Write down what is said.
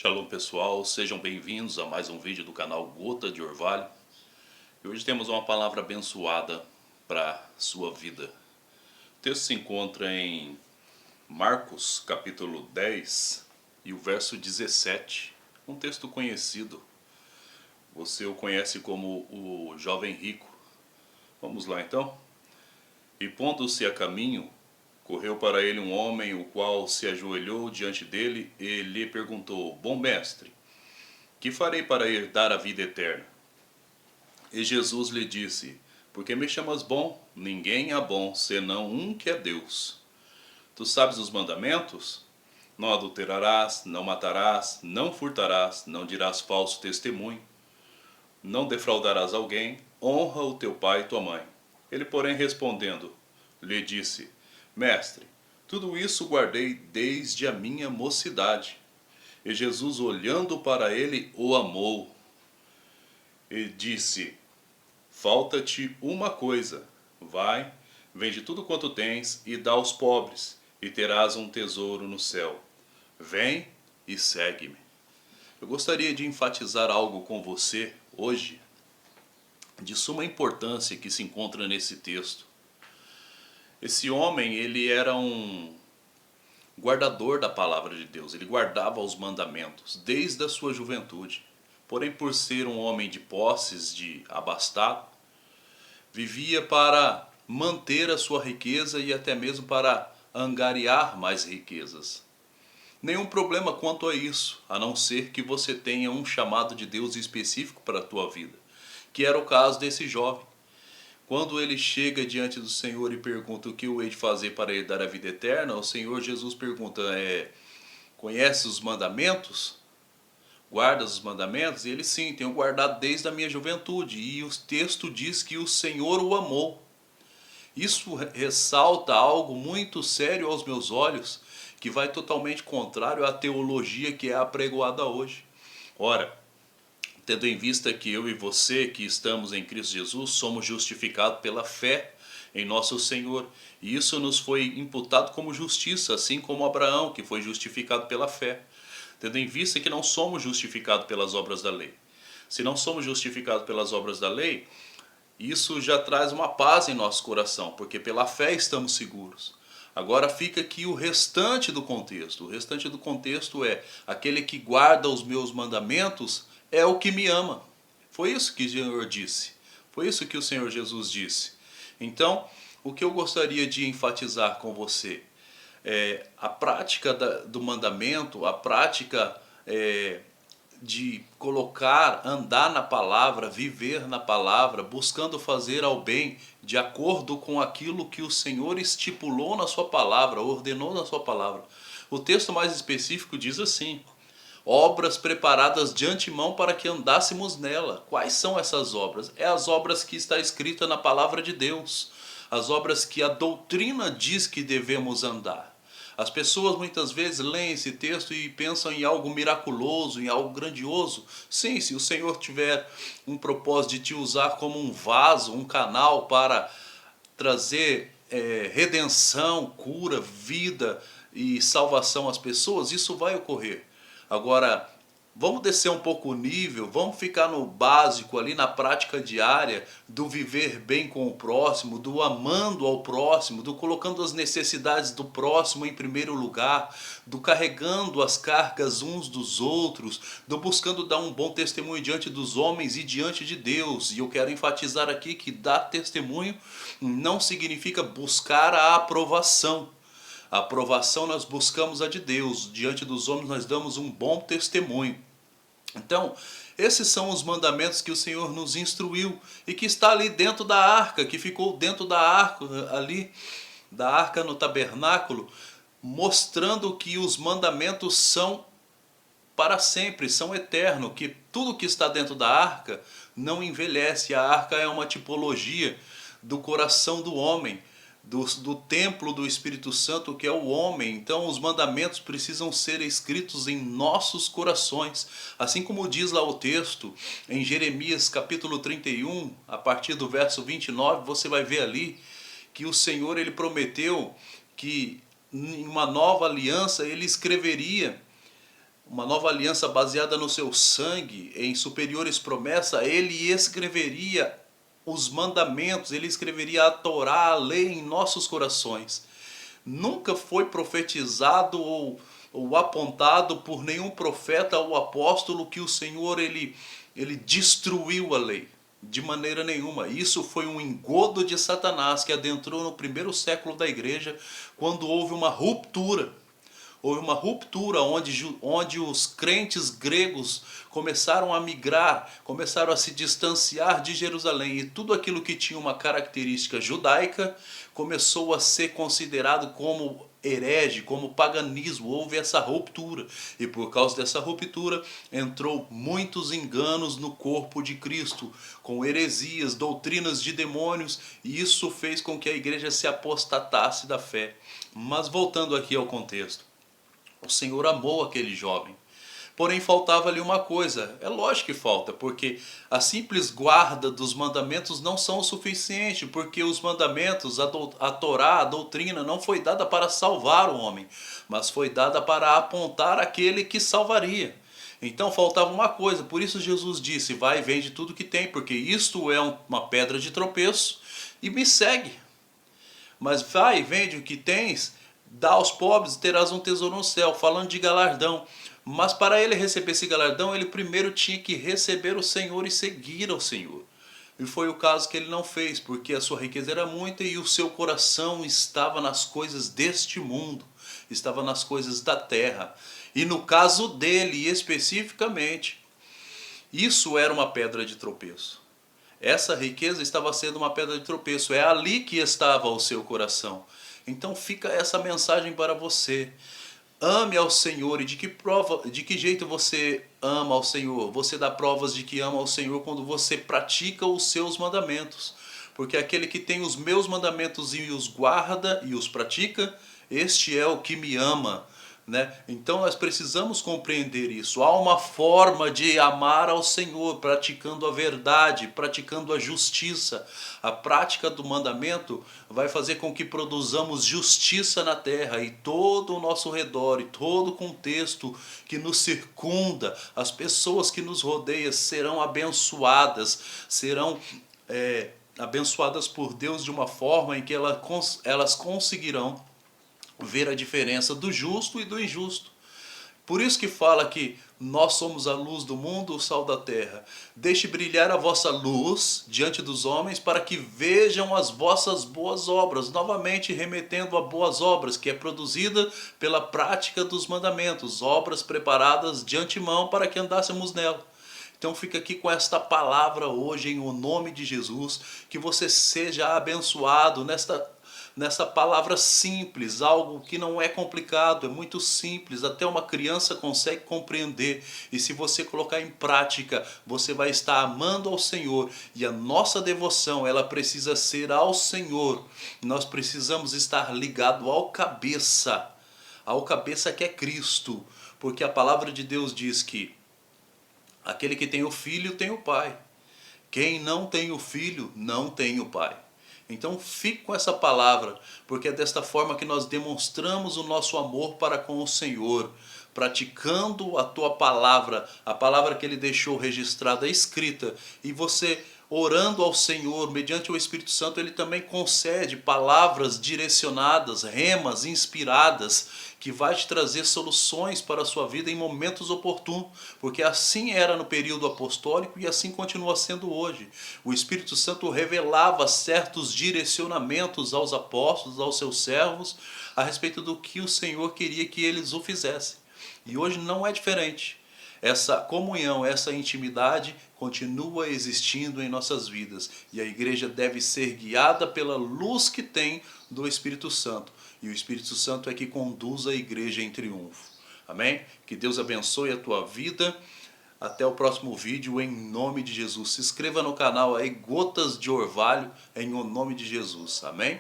Shalom pessoal, sejam bem-vindos a mais um vídeo do canal Gota de Orvalho. E hoje temos uma palavra abençoada para sua vida. O texto se encontra em Marcos capítulo 10 e o verso 17. Um texto conhecido, você o conhece como o jovem rico. Vamos lá então? E pondo-se a caminho, correu para ele um homem, o qual se ajoelhou diante dele e lhe perguntou: Bom mestre, que farei para herdar a vida eterna? E Jesus lhe disse: Por que me chamas bom? Ninguém é bom, senão um que é Deus. Tu sabes os mandamentos? Não adulterarás, não matarás, não furtarás, não dirás falso testemunho, não defraudarás alguém, honra o teu pai e tua mãe. Ele, porém, respondendo, lhe disse: Mestre, tudo isso guardei desde a minha mocidade. E Jesus, olhando para ele, o amou e disse: Falta-te uma coisa. Vai, vende tudo quanto tens e dá aos pobres, e terás um tesouro no céu. Vem e segue-me. Eu gostaria de enfatizar algo com você hoje, de suma importância, que se encontra nesse texto. Esse homem, ele era um guardador da palavra de Deus, ele guardava os mandamentos desde a sua juventude. Porém, por ser um homem de posses, de abastado, vivia para manter a sua riqueza e até mesmo para angariar mais riquezas. Nenhum problema quanto a isso, a não ser que você tenha um chamado de Deus específico para a tua vida, que era o caso desse jovem. Quando ele chega diante do Senhor e pergunta o que eu hei de fazer para herdar a vida eterna, o Senhor Jesus pergunta, conhece os mandamentos? Guardas os mandamentos? E ele, sim, tenho guardado desde a minha juventude. E o texto diz que o Senhor o amou. Isso ressalta algo muito sério aos meus olhos, que vai totalmente contrário à teologia que é apregoada hoje. Ora, tendo em vista que eu e você que estamos em Cristo Jesus somos justificados pela fé em nosso Senhor, e isso nos foi imputado como justiça, assim como Abraão, que foi justificado pela fé. Tendo em vista que não somos justificados pelas obras da lei. Se não somos justificados pelas obras da lei, isso já traz uma paz em nosso coração, porque pela fé estamos seguros. Agora fica aqui o restante do contexto. O restante do contexto é: aquele que guarda os meus mandamentos é o que me ama. Foi isso que o Senhor disse. Foi isso que o Senhor Jesus disse. Então, o que eu gostaria de enfatizar com você é a prática do mandamento, a prática de colocar, andar na palavra, viver na palavra, buscando fazer ao bem de acordo com aquilo que o Senhor estipulou na sua palavra, ordenou na sua palavra. O texto mais específico diz assim: obras preparadas de antemão para que andássemos nela. Quais são essas obras? É as obras que está escrita na palavra de Deus, as obras que a doutrina diz que devemos andar. As pessoas muitas vezes leem esse texto e pensam em algo miraculoso, em algo grandioso. Sim, se o Senhor tiver um propósito de te usar como um vaso, um canal para trazer redenção, cura, vida e salvação às pessoas, isso vai ocorrer. Agora, vamos descer um pouco o nível, vamos ficar no básico ali, na prática diária, do viver bem com o próximo, do amando ao próximo, do colocando as necessidades do próximo em primeiro lugar, do carregando as cargas uns dos outros, do buscando dar um bom testemunho diante dos homens e diante de Deus. E eu quero enfatizar aqui que dar testemunho não significa buscar a aprovação. A aprovação nós buscamos a de Deus, diante dos homens nós damos um bom testemunho. Então, esses são os mandamentos que o Senhor nos instruiu e que está ali dentro da arca, que ficou dentro da arca ali, da arca no tabernáculo, mostrando que os mandamentos são para sempre, são eternos, que tudo que está dentro da arca não envelhece. A arca é uma tipologia do coração do homem, do templo do Espírito Santo, que é o homem. Então os mandamentos precisam ser escritos em nossos corações, assim como diz lá o texto em Jeremias capítulo 31, a partir do verso 29, você vai ver ali que o Senhor ele prometeu que em uma nova aliança ele escreveria uma nova aliança baseada no seu sangue, em superiores promessas, ele escreveria os mandamentos, ele escreveria a Torá, a lei em nossos corações. Nunca foi profetizado ou apontado por nenhum profeta ou apóstolo que o Senhor ele destruiu a lei. De maneira nenhuma. Isso foi um engodo de Satanás que adentrou no primeiro século da igreja, quando houve uma ruptura. Houve uma ruptura onde os crentes gregos começaram a migrar, começaram a se distanciar de Jerusalém. E tudo aquilo que tinha uma característica judaica começou a ser considerado como herege, como paganismo. Houve essa ruptura. E por causa dessa ruptura, entrou muitos enganos no corpo de Cristo, com heresias, doutrinas de demônios, e isso fez com que a igreja se apostatasse da fé. Mas voltando aqui ao contexto. O Senhor amou aquele jovem. Porém, faltava-lhe uma coisa. É lógico que falta, porque a simples guarda dos mandamentos não são o suficiente, porque os mandamentos, a Torá, a doutrina, não foi dada para salvar o homem, mas foi dada para apontar aquele que salvaria. Então faltava uma coisa, por isso Jesus disse, vai e vende tudo que tem, porque isto é uma pedra de tropeço, e me segue. Mas vai e vende o que tens, dá aos pobres e terás um tesouro no céu, falando de galardão. Mas para ele receber esse galardão, ele primeiro tinha que receber o Senhor e seguir ao Senhor. E foi o caso que ele não fez, porque a sua riqueza era muita e o seu coração estava nas coisas deste mundo, estava nas coisas da terra. E no caso dele especificamente, isso era uma pedra de tropeço. Essa riqueza estava sendo uma pedra de tropeço, é ali que estava o seu coração. Então fica essa mensagem para você. Ame ao Senhor. E de que jeito você ama ao Senhor? Você dá provas de que ama ao Senhor quando você pratica os seus mandamentos. Porque aquele que tem os meus mandamentos e os guarda e os pratica, este é o que me ama. Né? Então nós precisamos compreender isso. Há uma forma de amar ao Senhor, praticando a verdade, praticando a justiça. A prática do mandamento vai fazer com que produzamos justiça na terra, e todo o nosso redor, e todo o contexto que nos circunda, as pessoas que nos rodeiam serão abençoadas, serão abençoadas por Deus de uma forma em que elas conseguirão ver a diferença do justo e do injusto. Por isso que fala que nós somos a luz do mundo, o sal da terra. Deixe brilhar a vossa luz diante dos homens para que vejam as vossas boas obras. Novamente remetendo a boas obras, que é produzida pela prática dos mandamentos. Obras preparadas de antemão para que andássemos nela. Então fica aqui com esta palavra hoje em o nome de Jesus. Que você seja abençoado nessa palavra simples, algo que não é complicado, é muito simples, até uma criança consegue compreender. E se você colocar em prática, você vai estar amando ao Senhor. E a nossa devoção, ela precisa ser ao Senhor. Nós precisamos estar ligado ao cabeça que é Cristo. Porque a palavra de Deus diz que aquele que tem o filho tem o pai. Quem não tem o filho não tem o pai. Então fique com essa palavra, porque é desta forma que nós demonstramos o nosso amor para com o Senhor, praticando a tua palavra, a palavra que Ele deixou registrada, escrita, e você orando ao Senhor, mediante o Espírito Santo, Ele também concede palavras direcionadas, remas, inspiradas, que vai te trazer soluções para a sua vida em momentos oportunos, porque assim era no período apostólico e assim continua sendo hoje. O Espírito Santo revelava certos direcionamentos aos apóstolos, aos seus servos, a respeito do que o Senhor queria que eles o fizessem. E hoje não é diferente. Essa comunhão, essa intimidade continua existindo em nossas vidas. E a igreja deve ser guiada pela luz que tem do Espírito Santo. E o Espírito Santo é que conduz a igreja em triunfo. Amém? Que Deus abençoe a tua vida. Até o próximo vídeo, em nome de Jesus. Se inscreva no canal aí, Gotas de Orvalho, em o nome de Jesus. Amém?